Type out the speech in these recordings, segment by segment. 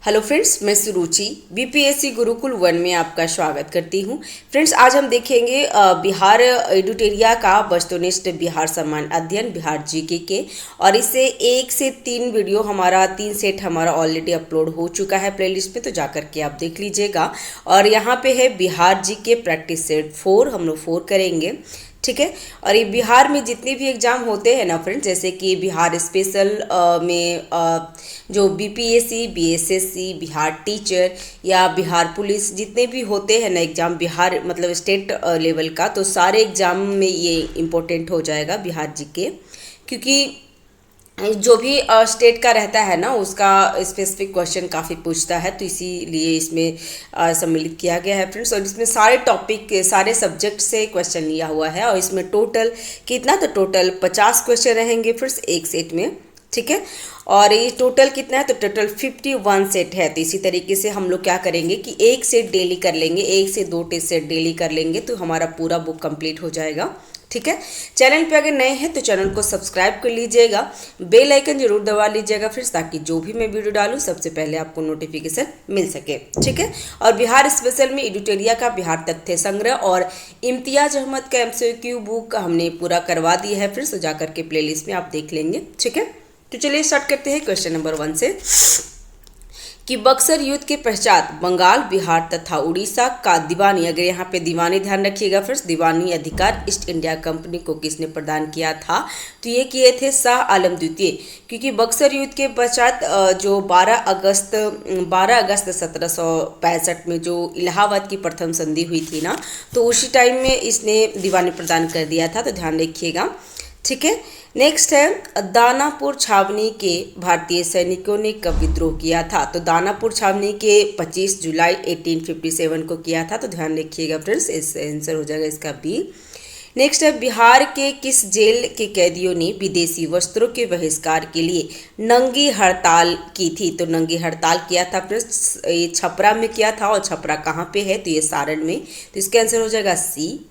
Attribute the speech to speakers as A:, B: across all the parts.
A: Hello friends, मैं सुरुचि BPSC Gurukul 1 में आपका स्वागत करती हूं। फ्रेंड्स, आज हम देखेंगे बिहार एडुटेरिया का वस्तुनिष्ठ बिहार सम्मान अध्ययन बिहार जीके के। और इससे 1 से 3 वीडियो हमारा 3 सेट हमारा ऑलरेडी अपलोड हो चुका है प्लेलिस्ट में, तो जाकर के आप देख लीजिएगा। और यहाँ पे है बिहार जीके प्रैक्टिस सेट 4, हम लोग 4 करेंगे, ठीक है। और ये बिहार में जितने भी एग्ज़ाम होते हैं ना फ्रेंड्स, जैसे कि बिहार स्पेशल में जो बीपीएससी, बीएसएससी, बिहार टीचर या बिहार पुलिस, जितने भी होते हैं ना एग्ज़ाम बिहार मतलब स्टेट लेवल का, तो सारे एग्ज़ाम में ये इम्पोर्टेंट हो जाएगा बिहार जीके, क्योंकि जो भी स्टेट का रहता है ना उसका स्पेसिफिक क्वेश्चन काफ़ी पूछता है, तो इसीलिए इसमें सम्मिलित किया गया है फ्रेंड्स। और इसमें सारे टॉपिक सारे सब्जेक्ट से क्वेश्चन लिया हुआ है। और इसमें टोटल कितना, तो टोटल 50 क्वेश्चन रहेंगे फ्रेंड्स एक सेट में, ठीक है। और ये टोटल कितना है, तो टोटल 51 सेट है। तो इसी तरीके से हम लोग क्या करेंगे कि एक सेट डेली कर लेंगे, 1 से 2 टेस्ट सेट डेली कर लेंगे, तो हमारा पूरा बुक कंप्लीट हो जाएगा, ठीक है। चैनल पे अगर नए हैं तो चैनल को सब्सक्राइब कर लीजिएगा, बेल आइकन जरूर दबा लीजिएगा फ्रेंड्स, ताकि जो भी मैं वीडियो डालूं सबसे पहले आपको नोटिफिकेशन मिल सके, ठीक है। और बिहार स्पेशल में एडुटेरिया का बिहार तथ्य संग्रह और इम्तियाज अहमद का एमसीक्यू बुक हमने पूरा करवा दी है फ्रेंड्स, तो जाकर के प्लेलिस्ट में आप देख लेंगे, ठीक है। तो चलिए स्टार्ट करते हैं क्वेश्चन नंबर 1 से कि बक्सर युद्ध के पश्चात बंगाल, बिहार तथा उड़ीसा का दीवानी, अगर यहाँ पे दीवानी ध्यान रखिएगा फ्रेंड्स, दीवानी अधिकार ईस्ट इंडिया कंपनी को किसने प्रदान किया था, तो ये किए थे शाह आलम द्वितीय। क्योंकि बक्सर युद्ध के पश्चात जो 12 अगस्त 1765 में जो इलाहाबाद की प्रथम संधि हुई थी ना, तो उसी टाइम में इसने दीवानी प्रदान कर दिया था, तो ध्यान रखिएगा, ठीक है। नेक्स्ट है दानापुर छावनी के भारतीय सैनिकों ने कब विद्रोह किया था, तो दानापुर छावनी के 25 जुलाई 1857 को किया था, तो ध्यान रखिएगा फ्रेंड्स, इससे आंसर हो जाएगा इसका बी। नेक्स्ट है बिहार के किस जेल के कैदियों ने विदेशी वस्त्रों के बहिष्कार के लिए नंगी हड़ताल की थी, तो नंगी हड़ताल किया था फ्रेंड्स, ये छपरा में किया था। और छपरा कहाँ पे है, तो ये सारण में, तो इसका आंसर हो जाएगा सी।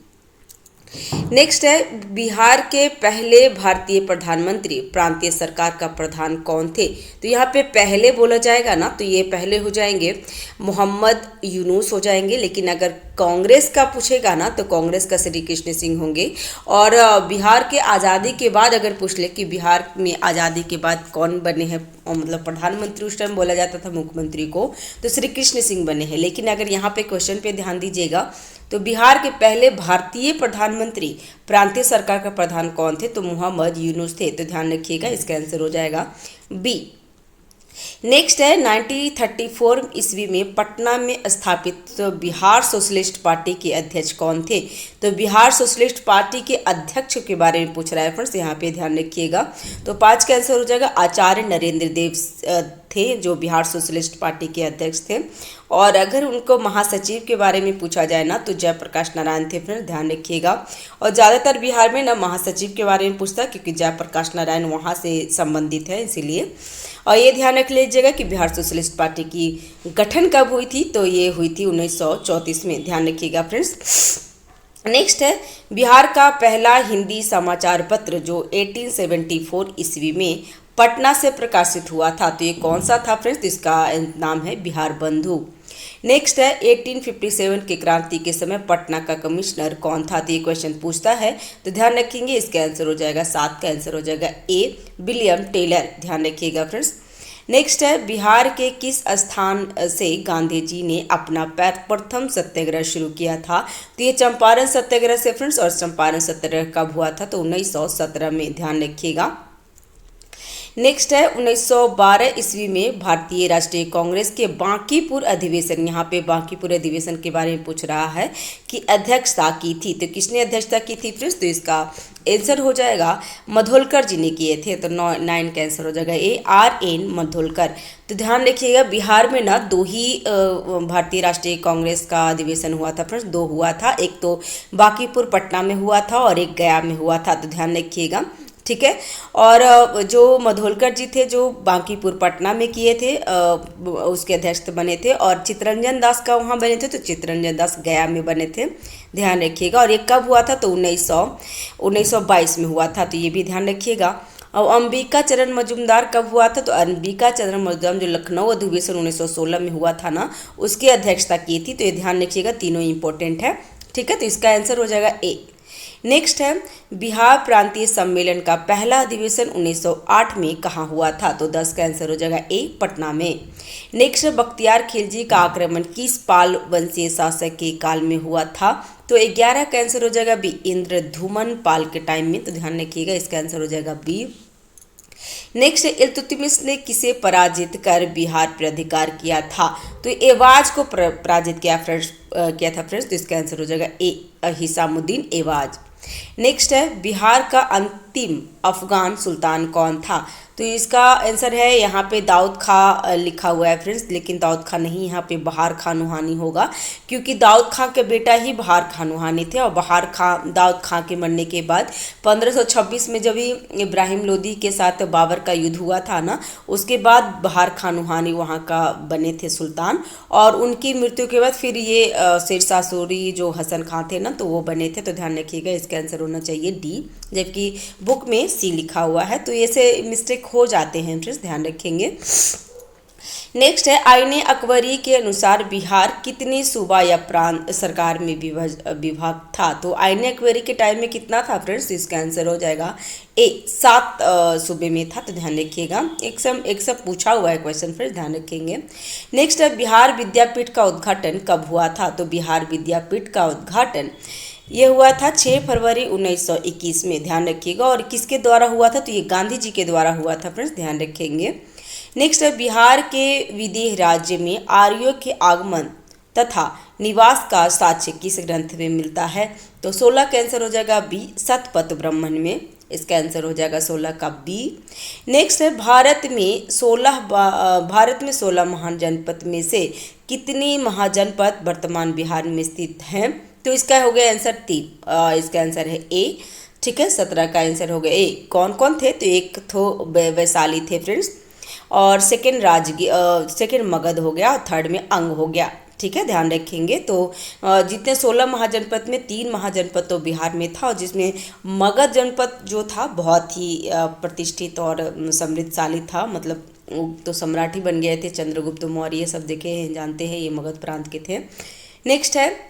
A: नेक्स्ट है बिहार के पहले भारतीय प्रधानमंत्री प्रांतीय सरकार का प्रधान कौन थे, तो यहाँ पे पहले बोला जाएगा ना, तो ये पहले हो जाएंगे मोहम्मद यूनुस हो जाएंगे। लेकिन अगर कांग्रेस का पूछेगा ना, तो कांग्रेस का श्री कृष्ण सिंह होंगे। और बिहार के आज़ादी के बाद अगर पूछ ले कि बिहार में आज़ादी के बाद कौन बने हैं मतलब प्रधानमंत्री, उस टाइम बोला जाता था मुख्यमंत्री को, तो श्री कृष्ण सिंह बने हैं। लेकिन अगर यहाँ पे क्वेश्चन पे ध्यान दीजिएगा, तो बिहार के पहले भारतीय प्रधानमंत्री प्रांतीय सरकार का प्रधान कौन थे, तो मोहम्मद यूनुस थे, तो ध्यान रखिएगा, इसका आंसर हो जाएगा बी। नेक्स्ट है 1934 ईस्वी में पटना में स्थापित बिहार सोशलिस्ट पार्टी के अध्यक्ष कौन थे, तो बिहार सोशलिस्ट पार्टी के अध्यक्ष के बारे में पूछ रहा है फ्रेंड्स, यहाँ पे ध्यान रखिएगा। तो 5 का आंसर हो जाएगा आचार्य नरेंद्र देव थे, जो बिहार सोशलिस्ट पार्टी के अध्यक्ष थे। और अगर उनको महासचिव के बारे में पूछा जाए ना, तो जयप्रकाश नारायण थे फ्रेंड्स, ध्यान रखिएगा। और ज़्यादातर बिहार में ना महासचिव के बारे में पूछता है, क्योंकि जयप्रकाश नारायण वहाँ से संबंधित है, इसीलिए। और ये ध्यान रख लीजिएगा कि बिहार सोशलिस्ट पार्टी की गठन कब हुई थी, तो ये हुई थी 1934 में, ध्यान रखिएगा फ्रेंड्स। नेक्स्ट है बिहार का पहला हिंदी समाचार पत्र जो 1874 ईस्वी में पटना से प्रकाशित हुआ था, तो ये कौन सा था फ्रेंड्स, तो इसका नाम है बिहार बंधु। नेक्स्ट है 1857 के क्रांति के समय पटना का कमिश्नर कौन था, तो ये क्वेश्चन पूछता है, तो ध्यान रखेंगे इसका आंसर हो जाएगा 7 का आंसर हो जाएगा ए, विलियम टेलर, ध्यान रखिएगा फ्रेंड्स। नेक्स्ट है बिहार के किस स्थान से गांधी जी ने अपना प्रथम सत्याग्रह शुरू किया था, तो ये चंपारण सत्याग्रह से फ्रेंड्स। और चंपारण सत्याग्रह कब हुआ था, तो 1917 में, ध्यान रखिएगा। नेक्स्ट है 1912 ईस्वी में भारतीय राष्ट्रीय कांग्रेस के बांकीपुर अधिवेशन, यहाँ पे बांकीपुर अधिवेशन के बारे में पूछ रहा है कि अध्यक्षता की थी, तो किसने अध्यक्षता की थी फ्रेंड्स, तो इसका आंसर हो जाएगा मधोलकर जी ने किए थे, तो 9 का आंसर हो जाएगा ए, RN मधोलकर। तो ध्यान रखिएगा बिहार में ना 2 ही भारतीय राष्ट्रीय कांग्रेस का अधिवेशन हुआ था फ्रेंड्स, 2 हुआ था, एक तो बांकीपुर पटना में हुआ था और एक गया में हुआ था, तो ध्यान रखिएगा, ठीक है। और जो मधोलकर जी थे जो बांकीपुर पटना में किए थे, उसके अध्यक्ष बने थे। और चित्तरंजन दास का वहाँ बने थे, तो चित्तरंजन दास गया में बने थे, ध्यान रखिएगा। और ये कब हुआ था, तो 1922 में हुआ था, तो ये भी ध्यान रखिएगा। अब अंबिका चरण मजूमदार कब हुआ था? तो अंबिका चरण मजूमदार जो लखनऊ अधिवेशन 1916 में हुआ था ना, उसकी अध्यक्षता की थी। तो ये ध्यान रखिएगा, तीनों इंपॉर्टेंट है। ठीक है, तो इसका आंसर हो जाएगा ए। नेक्स्ट है बिहार प्रांतीय सम्मेलन का पहला अधिवेशन 1908 में कहाँ हुआ था? तो 10 का आंसर हो जाएगा ए, पटना में। नेक्स्ट है बख्तियार खिलजी का आक्रमण किस पाल वंशीय शासक के काल में हुआ था? तो 11 का आंसर हो जाएगा बी, इंद्रधुमन पाल के टाइम में। तो ध्यान रखिएगा, इसका आंसर हो जाएगा बी। नेक्स्ट इल्तुतमिश ने किसे पराजित कर बिहार पर अधिकार किया था? तो एवाज को पराजित किया था फ्रेंड्स। तो इसका आंसर हो जाएगा ए, हिसामुद्दीन एवाज। नेक्स्ट है बिहार का अंतिम अफगान सुल्तान कौन था? तो इसका आंसर है यहाँ पे दाऊद खां लिखा हुआ है फ्रेंड्स, लेकिन दाऊद खां नहीं, यहाँ पे बहार खां नुहानी होगा, क्योंकि दाऊद खां के बेटा ही बहार खां नुहानी थे। और दाऊद खां के मरने के बाद 1526 में जब ही इब्राहिम लोदी के साथ बाबर का युद्ध हुआ था ना, उसके बाद बहार खां नुहानी वहाँ का बने थे सुल्तान। और उनकी मृत्यु के बाद फिर ये शेरशाह सूरी जो हसन खां थे ना, तो वो बने थे। तो ध्यान रखिएगा, इसका आंसर होना चाहिए डी, जबकि बुक में सी लिखा हुआ है। तो ऐसे मिस्टेक हो जाते हैं फ्रेंड्स, ध्यान रखेंगे। नेक्स्ट है आईने अकबरी के अनुसार बिहार कितने सूबा या प्रांत सरकार में विभाग था? तो आईने अकबरी के टाइम में कितना था फ्रेंड्स? इसका आंसर हो जाएगा ए, 7 सूबे में था। तो ध्यान रखिएगा, एक सब पूछा हुआ है क्वेश्चन, फिर ध्यान रखेंगे। नेक्स्ट है बिहार विद्यापीठ का उद्घाटन कब हुआ था? तो बिहार विद्यापीठ का उद्घाटन ये हुआ था 6 फरवरी 1921 में। ध्यान रखिएगा, और किसके द्वारा हुआ था? तो ये गांधी जी के द्वारा हुआ था फ्रेंड्स, ध्यान रखेंगे। नेक्स्ट है बिहार के विदेह राज्य में आर्यों के आगमन तथा निवास का साक्ष्य किस ग्रंथ में मिलता है? तो 16 का आंसर हो जाएगा बी, शतपथ ब्राह्मण में। इसका आंसर हो जाएगा 16 का बी। नेक्स्ट है भारत में 16 महान जनपद में से कितने महाजनपद वर्तमान बिहार में स्थित हैं? तो इसका हो गया आंसर 3, इसका आंसर है ए। ठीक है, 17 का आंसर हो गया ए। कौन कौन थे? तो एक तो वैशाली थे फ्रेंड्स, और सेकंड मगध हो गया, और थर्ड में अंग हो गया। ठीक है, ध्यान रखेंगे। तो जितने 16 महाजनपद में 3 महाजनपद तो बिहार में था, और जिसमें मगध जनपद जो था बहुत ही प्रतिष्ठित और समृद्धशाली था। मतलब तो सम्राट ही बन गए थे, चंद्रगुप्त मौर्य सब देखे हैं, जानते हैं, ये मगध प्रांत के थे। नेक्स्ट है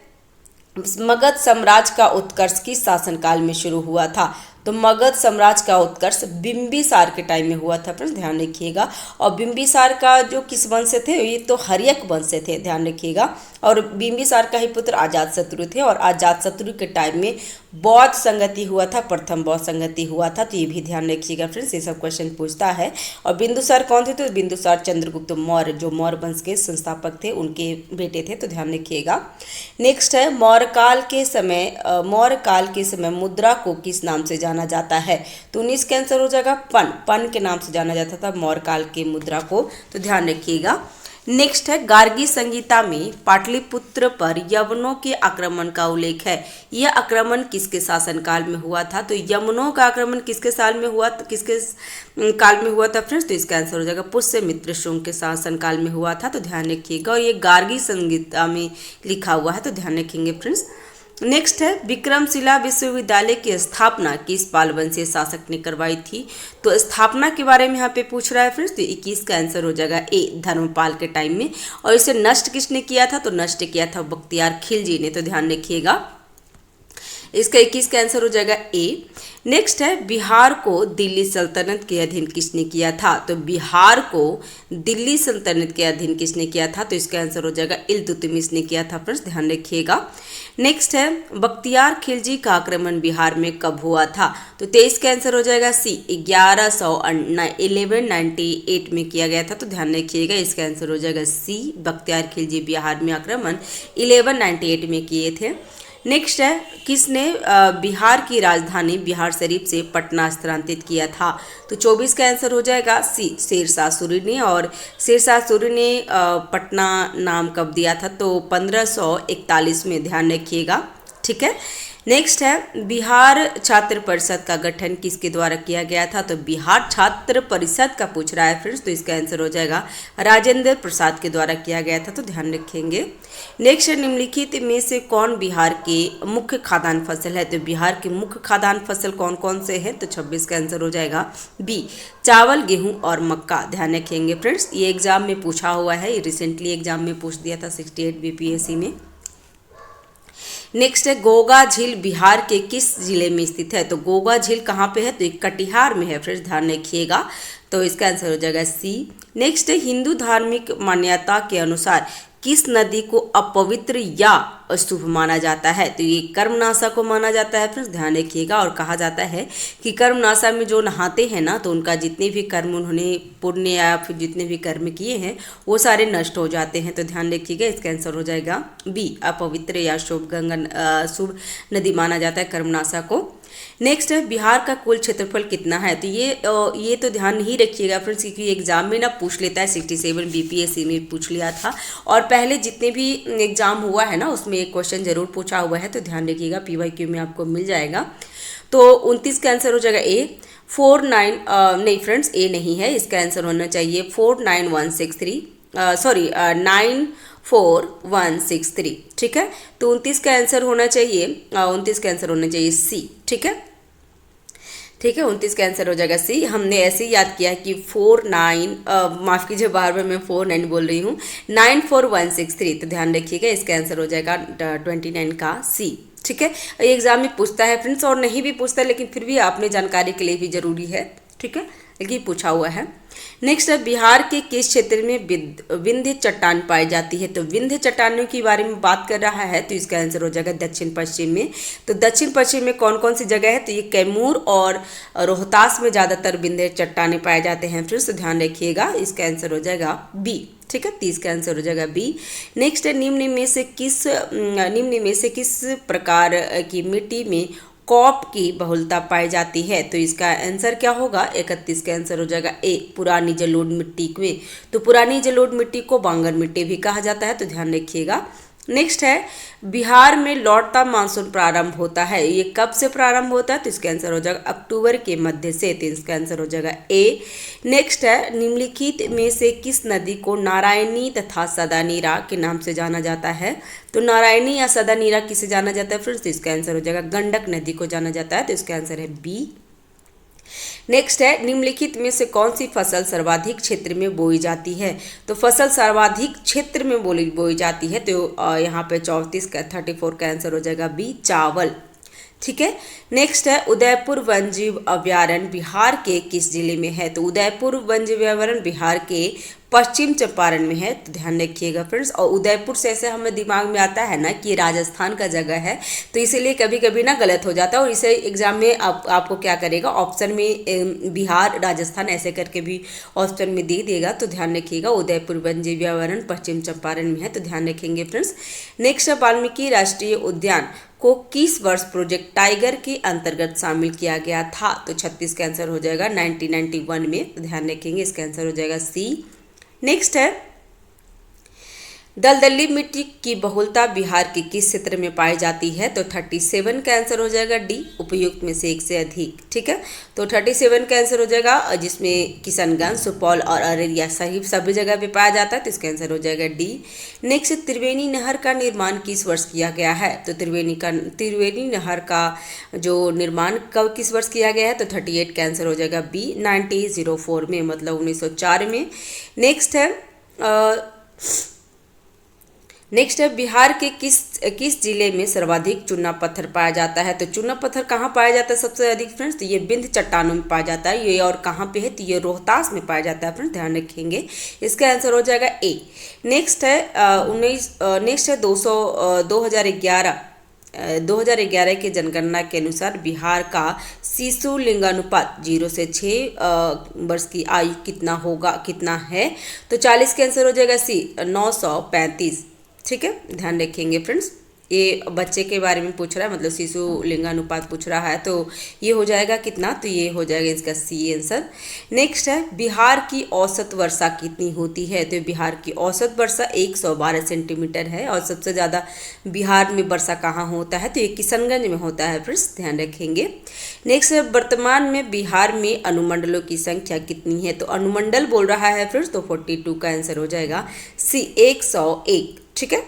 A: मगध साम्राज्य का उत्कर्ष किस शासनकाल में शुरू हुआ था? तो मगध साम्राज्य का उत्कर्ष बिंबिसार के टाइम में हुआ था फ्रेंड्स, ध्यान रखिएगा। और बिंबिसार का जो किस वंश से थे? ये तो हर्यक वंश से थे, ध्यान रखिएगा। और बिंबिसार का ही पुत्र अजातशत्रु थे, और अजातशत्रु के टाइम में बौद्ध संगति हुआ था, प्रथम बौद्ध संगति हुआ था। तो ये भी ध्यान रखिएगा फ्रेंड्स, ये सब क्वेश्चन पूछता है। और बिंदुसार कौन थे? तो बिंदुसार चंद्रगुप्त मौर्य जो मौर्य वंश के संस्थापक थे, उनके बेटे थे। तो ध्यान रखिएगा। नेक्स्ट है मौर्य काल के समय मुद्रा को किस नाम से जाना जाता है? तो 19 का आंसर हो जाएगा पन के नाम से जाना जाता था मौर्य काल के मुद्रा को। तो ध्यान रखिएगा। नेक्स्ट है गार्गी संहिता में पाटलिपुत्र पर यवनों के आक्रमण का उल्लेख है। यह आक्रमण किसके शासनकाल में हुआ था? तो यवनों का आक्रमण किसके काल में हुआ था फ्रेंड्स? तो इसका आंसर हो जाएगा पुष्यमित्र शुंग के शासनकाल में हुआ था। तो ध्यान रखिएगा, और ये गार्गी संहिता में लिखा हुआ है। तो ध्यान रखेंगे फ्रेंड्स। नेक्स्ट है विक्रमशिला विश्वविद्यालय की स्थापना किस पाल वंशीय शासक ने करवाई थी? तो स्थापना के बारे में यहाँ पे पूछ रहा है फ्रेंड्स। तो 21 का आंसर हो जाएगा ए, धर्मपाल के टाइम में। और इसे नष्ट किसने किया था? तो नष्ट किया था बख्तियार खिलजी ने। तो ध्यान रखिएगा, इसका 21 का आंसर हो जाएगा ए। नेक्स्ट है बिहार को दिल्ली सल्तनत के अधीन किसने किया था? तो बिहार को दिल्ली सल्तनत के अधीन किसने किया था? तो इसका आंसर हो जाएगा इल्तुतमिश ने किया था फ्रेंड्स, ध्यान रखिएगा। नेक्स्ट है बख्तियार खिलजी का आक्रमण बिहार में कब हुआ था? तो 23 का आंसर हो जाएगा सी, 1198 में किया गया था। तो ध्यान रखिएगा, इसका आंसर हो जाएगा सी, बख्तियार खिलजी बिहार में आक्रमण 1198 में किए थे। नेक्स्ट है किसने बिहार की राजधानी बिहार शरीफ से पटना स्थानांतरित किया था? तो 24 का आंसर हो जाएगा सी, शेरशाह सूरी ने। और शेरशाह सूरी ने पटना नाम कब दिया था? तो 1541 में, ध्यान रखिएगा। ठीक है। नेक्स्ट है बिहार छात्र परिषद का गठन किसके द्वारा किया गया था, तो बिहार छात्र परिषद का पूछ रहा है फ्रेंड्स, तो इसका आंसर हो जाएगा राजेंद्र प्रसाद के द्वारा किया गया था, तो ध्यान रखेंगे। नेक्स्ट है निम्नलिखित में से कौन बिहार के मुख्य खाद्यान्न फसल है, तो बिहार के मुख्य खाद्यान्न फसल कौन कौन से हैं, तो 26 का आंसर हो जाएगा बी चावल, गेहूं और मक्का। ध्यान रखेंगे फ्रेंड्स, ये एग्जाम में पूछा हुआ है, ये रिसेंटली एग्जाम में पूछ दिया था 68 बीपीएससी में। नेक्स्ट है गोगा झील बिहार के किस जिले में स्थित है, तो गोगा झील कहाँ पे है, तो एक कटिहार में है फ्रेंड्स, ध्यान रखिएगा, तो इसका आंसर हो जाएगा सी। नेक्स्ट है हिंदू धार्मिक मान्यता के अनुसार किस नदी को अपवित्र या अशुभ माना जाता है, तो ये कर्मनाशा को माना जाता है फ्रेंड्स, ध्यान रखिएगा। और कहा जाता है कि कर्मनाशा में जो नहाते हैं ना, तो उनका जितने भी कर्म उन्होंने पुण्य या फिर जितने भी कर्म किए हैं वो सारे नष्ट हो जाते हैं, तो ध्यान रखिएगा, इसका आंसर हो जाएगा बी अपवित्र या शुभ शुभ नदी माना जाता है कर्मनाशा को। नेक्स्ट है बिहार का कुल क्षेत्रफल कितना है, तो ये तो ध्यान नहीं रखिएगा फ्रेंड्स, क्योंकि एग्जाम में ना पूछ लेता है, 67 बीपीएससी में पूछ लिया था, और पहले जितने भी एग्जाम हुआ है ना उसमें एक क्वेश्चन जरूर पूछा हुआ है, तो ध्यान रखिएगा, पीवाईक्यू में आपको मिल जाएगा। तो 29 का आंसर हो जाएगा ए 49 नहीं फ्रेंड्स, ए नहीं है, इसका आंसर होना चाहिए 49163 सॉरी 94163, ठीक है। तो 29 का आंसर होना चाहिए 29 का आंसर होना चाहिए सी, ठीक है, ठीक है, 29 का आंसर हो जाएगा सी। हमने ऐसे ही याद किया कि 49 माफ़ कीजिए, बार बार मैं 49 बोल रही हूँ, 94163, तो ध्यान रखिएगा, इसका आंसर हो जाएगा 29 का सी, ठीक है। ये एग्जाम में पूछता है फ्रेंड्स, और नहीं भी पूछता है लेकिन फिर भी आपने जानकारी के लिए भी जरूरी है, ठीक है, लेकिन पूछा हुआ है। नेक्स्ट है बिहार के किस क्षेत्र में विंध्य चट्टान पाई जाती है, तो विंध्य चट्टानों के बारे में बात कर रहा है, तो इसका आंसर हो जाएगा दक्षिण पश्चिम में। तो दक्षिण पश्चिम में कौन कौन सी जगह है, तो ये कैमूर और रोहतास में ज़्यादातर विंध्य चट्टाने पाए जाते हैं फिर से, ध्यान रखिएगा, इसका आंसर हो जाएगा बी, ठीक है, 30 का आंसर हो जाएगा बी। नेक्स्ट है निम्न में से किस प्रकार की मिट्टी में कॉप की बहुलता पाई जाती है, तो इसका आंसर क्या होगा, 31 का आंसर हो जाएगा ए पुरानी जलोढ़ मिट्टी में। तो पुरानी जलोढ़ मिट्टी को बांगर मिट्टी भी कहा जाता है, तो ध्यान रखिएगा। नेक्स्ट है बिहार में लौटता मानसून प्रारंभ होता है, ये कब से प्रारंभ होता है, तो इसका आंसर हो जाएगा अक्टूबर के मध्य से, तो इसका आंसर हो जाएगा ए। नेक्स्ट है निम्नलिखित में से किस नदी को नारायणी तथा सदानीरा के नाम से जाना जाता है, तो नारायणी या सदानीरा किसे जाना जाता है फ्रेंड्स, तो इसका आंसर हो जाएगा गंडक नदी को जाना जाता है, तो इसका आंसर है बी। नेक्स्ट है निम्नलिखित में से कौन सी फसल सर्वाधिक क्षेत्र में बोई जाती है, तो फसल सर्वाधिक क्षेत्र में बोई जाती है, तो यहाँ पे 34 का आंसर हो जाएगा बी चावल, ठीक है। नेक्स्ट है उदयपुर वन्यजीव अभयारण्य बिहार के किस जिले में है, तो उदयपुर वन्यजीव अभयारण्य बिहार के पश्चिम चंपारण में है, तो ध्यान रखिएगा फ्रेंड्स। और उदयपुर से ऐसे हमें दिमाग में आता है ना कि राजस्थान का जगह है, तो इसीलिए कभी कभी ना गलत हो जाता है, और इसे एग्जाम में आपको क्या करेगा, ऑप्शन में बिहार राजस्थान ऐसे करके भी ऑप्शन में दे देगा, तो ध्यान रखिएगा उदयपुर वन्यजीव अभयारण्य पश्चिम चंपारण में है, तो ध्यान रखेंगे फ्रेंड्स। नेक्स्ट है वाल्मीकि राष्ट्रीय उद्यान को किस वर्ष प्रोजेक्ट टाइगर के अंतर्गत शामिल किया गया था, तो 36 का आंसर हो जाएगा 1991 में, तो ध्यान रखेंगे, इसका आंसर हो जाएगा सी। नेक्स्ट है दलदली मिट्टी की बहुलता बिहार के किस क्षेत्र में पाई जाती है, तो 37 का आंसर हो जाएगा डी उपयुक्त में से एक से अधिक, ठीक है। तो 37 का आंसर हो जाएगा, जिसमें किशनगंज, सुपौल और अररिया सभी जगह पे पाया जाता है, तो इसका आंसर हो जाएगा डी। नेक्स्ट त्रिवेणी नहर का निर्माण किस वर्ष किया गया है, तो त्रिवेणी नहर का जो निर्माण कब किस वर्ष किया गया है, तो 38 का आंसर हो जाएगा बी 1904 में, मतलब 1904 में। नेक्स्ट है बिहार के किस जिले में सर्वाधिक चूना पत्थर पाया जाता है, तो चूना पत्थर कहाँ पाया जाता है सबसे अधिक फ्रेंड्स, तो ये विंध्य चट्टानों में पाया जाता है, ये और कहाँ पे है, तो ये रोहतास में पाया जाता है फ्रेंड्स, ध्यान रखेंगे, इसका आंसर हो जाएगा ए। नेक्स्ट है 2011 के जनगणना के अनुसार बिहार का शिशु लिंगानुपात 0 से 6 वर्ष की आयु कितना है, तो 40 का आंसर हो जाएगा सी 935, ठीक है, ध्यान रखेंगे फ्रेंड्स। ये बच्चे के बारे में पूछ रहा है, मतलब शिशु लिंगानुपात पूछ रहा है, तो ये हो जाएगा कितना, तो ये हो जाएगा इसका सी आंसर। नेक्स्ट है बिहार की औसत वर्षा कितनी होती है, तो बिहार की औसत वर्षा 112 सेंटीमीटर है। और सबसे ज़्यादा बिहार में वर्षा कहाँ होता है, तो ये किशनगंज में होता है, फ्रेंड्स ध्यान रखेंगे। नेक्स्ट है वर्तमान में बिहार में अनुमंडलों की संख्या कितनी है, तो अनुमंडल बोल रहा है फ्रेंड्स, तो 42 का आंसर हो जाएगा सी 101, ठीक है।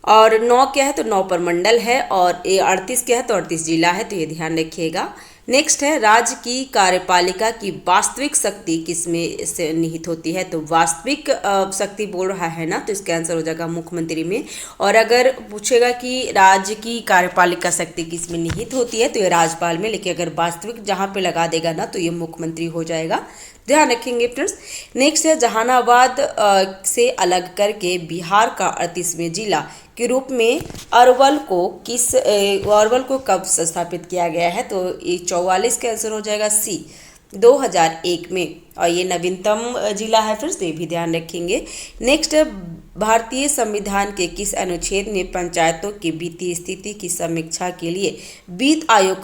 A: और 9 क्या है, तो 9 प्रमंडल है, और ये 38 क्या है, तो 38 जिला है, तो ये ध्यान रखिएगा। नेक्स्ट है राज्य की कार्यपालिका की वास्तविक शक्ति किसमें से निहित होती है, तो वास्तविक शक्ति बोल रहा है ना, तो इसका आंसर हो जाएगा मुख्यमंत्री में। और अगर पूछेगा कि राज्य की कार्यपालिका शक्ति किसमें निहित होती है, तो ये राज्यपाल में, लेकिन अगर वास्तविक जहाँ पे लगा देगा ना, तो ये मुख्यमंत्री हो जाएगा, ध्यान रखेंगे फ्रेंड्स। नेक्स्ट है जहानाबाद से अलग करके बिहार का 38वें जिला के रूप में अरवल को कब स्थापित किया गया है, तो ये 44 का आंसर हो जाएगा सी 2001 में, और ये नवीनतम जिला है, फिर ये भी ध्यान रखेंगे। नेक्स्ट भारतीय संविधान के किस अनुच्छेद में पंचायतों की वित्तीय स्थिति की समीक्षा के लिए वित्त आयोग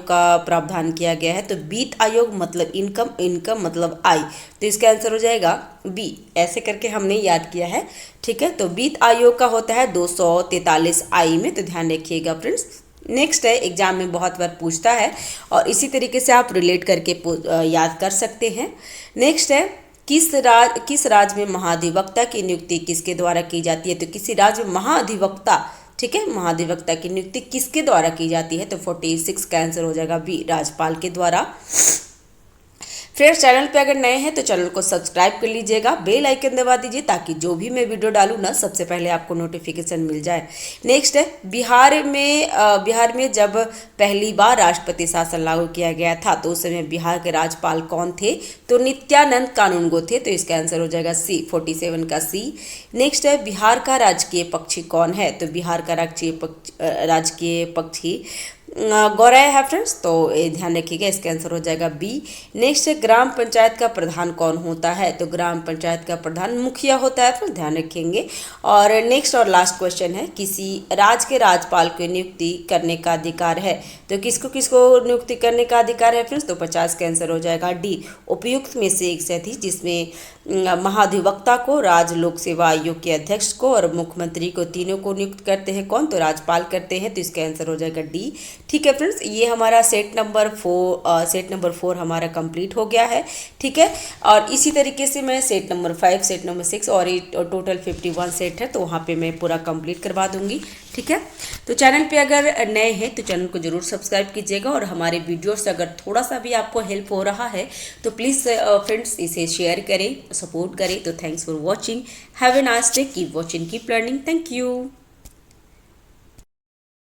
A: का प्रावधान किया गया है, तो वित्त आयोग मतलब इनकम मतलब आय, तो इसका आंसर हो जाएगा बी, ऐसे करके हमने याद किया है, ठीक है। तो वित्त आयोग का होता है 243 आई में, तो ध्यान रखिएगा फ्रेंड्स। नेक्स्ट है एग्जाम में बहुत बार पूछता है, और इसी तरीके से आप रिलेट करके याद कर सकते हैं। नेक्स्ट है किस राज्य में महाधिवक्ता की नियुक्ति किसके द्वारा की जाती है, तो किसी राज्य में महाधिवक्ता, ठीक है, महाधिवक्ता की नियुक्ति किसके द्वारा की जाती है, तो 46 का आंसर हो जाएगा बी, राज्यपाल के द्वारा। फ्रेंड्स चैनल पे अगर नए हैं तो चैनल को सब्सक्राइब कर लीजिएगा, बेल आइकन दबा दीजिए, ताकि जो भी मैं वीडियो डालूँ ना सबसे पहले आपको नोटिफिकेशन मिल जाए। नेक्स्ट है बिहार में जब पहली बार राष्ट्रपति शासन लागू किया गया था, तो उस समय बिहार के राज्यपाल कौन थे, तो नित्यानंद कानूनगो थे, तो इसका आंसर हो जाएगा सी 47 का सी। नेक्स्ट है बिहार का राजकीय पक्षी कौन है, तो बिहार का राजकीय पक्षी गौरैया है फ्रेंड्स, तो ये ध्यान रखिएगा, इसका आंसर हो जाएगा बी। नेक्स्ट है ग्राम पंचायत का प्रधान कौन होता है, तो ग्राम पंचायत का प्रधान मुखिया होता है, फ्रेंड्स ध्यान रखेंगे। और नेक्स्ट और लास्ट क्वेश्चन है किसी राज्य के राज्यपाल को नियुक्ति करने का अधिकार है, तो किसको नियुक्ति करने का अधिकार है फ्रेंड्स, तो 50 का आंसर हो जाएगा डी, उपयुक्त में से एक से थी, जिसमें महाधिवक्ता को, राज्य लोक सेवा आयोग के अध्यक्ष को और मुख्यमंत्री को, तीनों को नियुक्त करते हैं कौन, तो राज्यपाल करते हैं, तो इसका आंसर हो जाएगा डी, ठीक है फ्रेंड्स। ये हमारा सेट नंबर 4 हमारा कंप्लीट हो गया है, ठीक है। और इसी तरीके से मैं सेट नंबर 5, सेट नंबर 6 और टोटल 51 सेट है, तो वहाँ पे मैं पूरा कंप्लीट करवा दूंगी, ठीक है। तो चैनल पे अगर नए हैं तो चैनल को जरूर सब्सक्राइब कीजिएगा, और हमारे वीडियोस अगर थोड़ा सा भी आपको हेल्प हो रहा है तो प्लीज़ फ्रेंड्स इसे शेयर करें, सपोर्ट करें। तो thanks for watching, have a nice day, keep watching, keep learning, thank you.